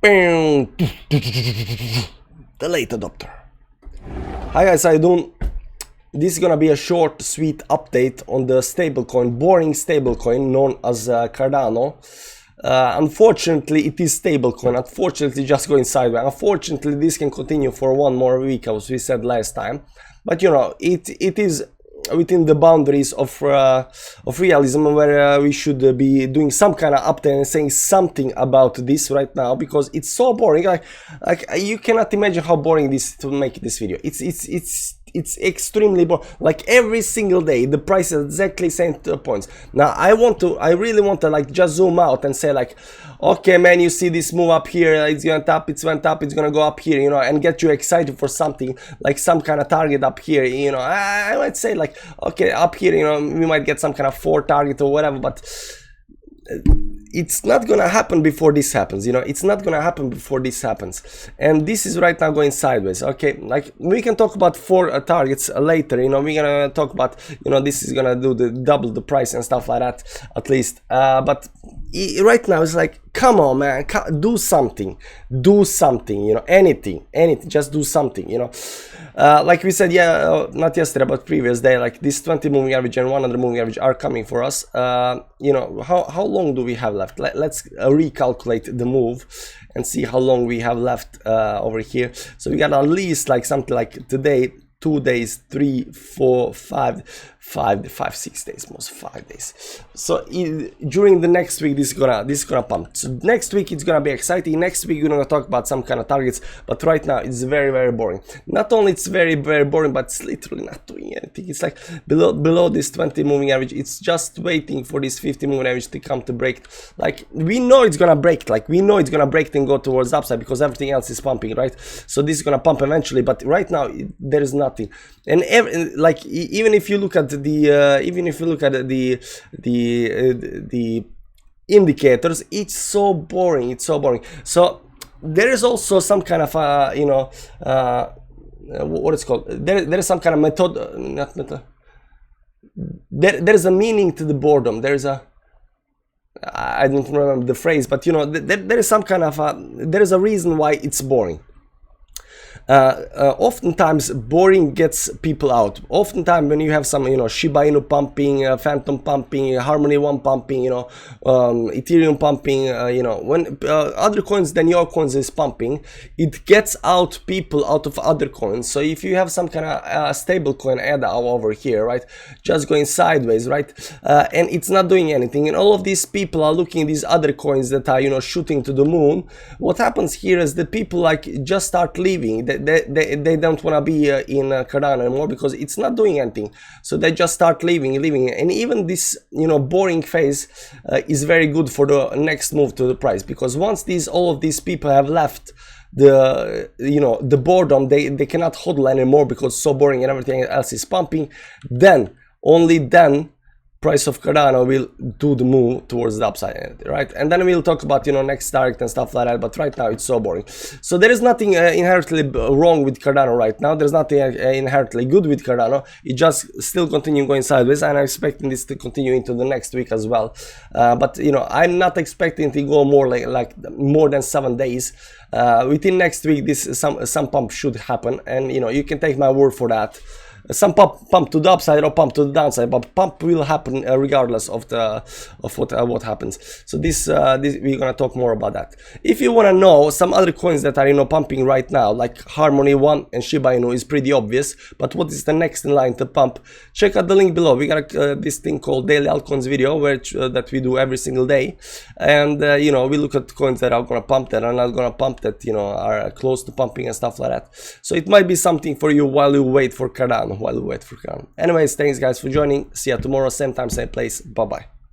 The late adopter. Hi guys, how you doing? This is gonna be a short, sweet update on the stablecoin, boring stablecoin known as Cardano. Unfortunately, it is stablecoin. Unfortunately, just going sideways. Unfortunately, this can continue for one more week, as we said last time. But you know, it is within the boundaries of realism, where we should be doing some kind of update and saying something about this right now, because it's so boring. Like you cannot imagine how boring this to make this video. It's extremely boring. Like every single day the price is exactly same points. Now I really want to like just zoom out and say like, okay man, you see this move up here, it's gonna tap, it's went up, it's gonna go up here, you know, and get you excited for something like some kind of target up here, you know. I might say like, okay, up here, you know, we might get some kind of 4 target or whatever, but it's not gonna happen before this happens, you know. It's not gonna happen before this happens, and this is right now going sideways. Okay, like we can talk about 4 targets later, you know. We're gonna talk about, you know, this is gonna do the double the price and stuff like that at least, but right now it's like, come on man, do something, you know, anything, just do something, you know. Like we said, yeah, not yesterday but previous day, like this 20 moving average and 100 moving average are coming for us. You know, how long do we have left? Let's recalculate the move and see how long we have left over here. So we got at least like something like today, 2 days, 3, 4, 5, 6 days, most 5 days. So during the next week, this is gonna pump. So next week it's gonna be exciting. Next week we're gonna talk about some kind of targets, but right now it's very boring. Not only it's very boring, but it's literally not doing anything. It's like below this 20 moving average, it's just waiting for this 50 moving average to come to break. Like we know it's gonna break, like we know it's gonna break and go towards the upside because everything else is pumping, right? So this is gonna pump eventually, but right now there is nothing. And like even if you look at the indicators, it's so boring. So there is also some kind of you know, what it's called, there is some kind of there is a meaning to the boredom. There is a, I don't remember the phrase, but you know, there is some kind of there is a reason why it's boring. Oftentimes boring gets people out. Oftentimes when you have some, you know, Shiba Inu pumping, Phantom pumping, Harmony One pumping, you know, Ethereum pumping, you know, when other coins than your coins is pumping, it gets out people out of other coins. So if you have some kind of stable coin ADA over here, right, just going sideways, right, and it's not doing anything, and all of these people are looking at these other coins that are, you know, shooting to the moon, what happens here is that people like just start leaving. They don't want to be in Cardano anymore because it's not doing anything, so they just start leaving. And even this, you know, boring phase is very good for the next move to the price, because once all of these people have left the, you know, the boredom, they cannot hodl anymore because it's so boring and everything else is pumping, then only then price of Cardano will do the move towards the upside, right? And then we'll talk about, you know, next target and stuff like that, but right now it's so boring. So there is nothing inherently wrong with Cardano right now. There's nothing inherently good with Cardano. It just still continue going sideways, and I'm expecting this to continue into the next week as well. But you know, I'm not expecting to go more like more than 7 days. Within next week, some pump should happen, and you know, you can take my word for that. Some pump to the upside or pump to the downside, but pump will happen regardless of what happens. So this we're gonna talk more about that. If you wanna know some other coins that are, you know, pumping right now, like Harmony One and Shiba Inu, is pretty obvious. But what is the next in line to pump? Check out the link below. We got this thing called Daily Altcoins video, where that we do every single day, and you know, we look at coins that are gonna pump, that are not gonna pump, that, you know, are close to pumping and stuff like that. So it might be something for you while you wait for Cardano. Anyways, thanks guys for joining. See ya tomorrow, same time, same place. Bye bye.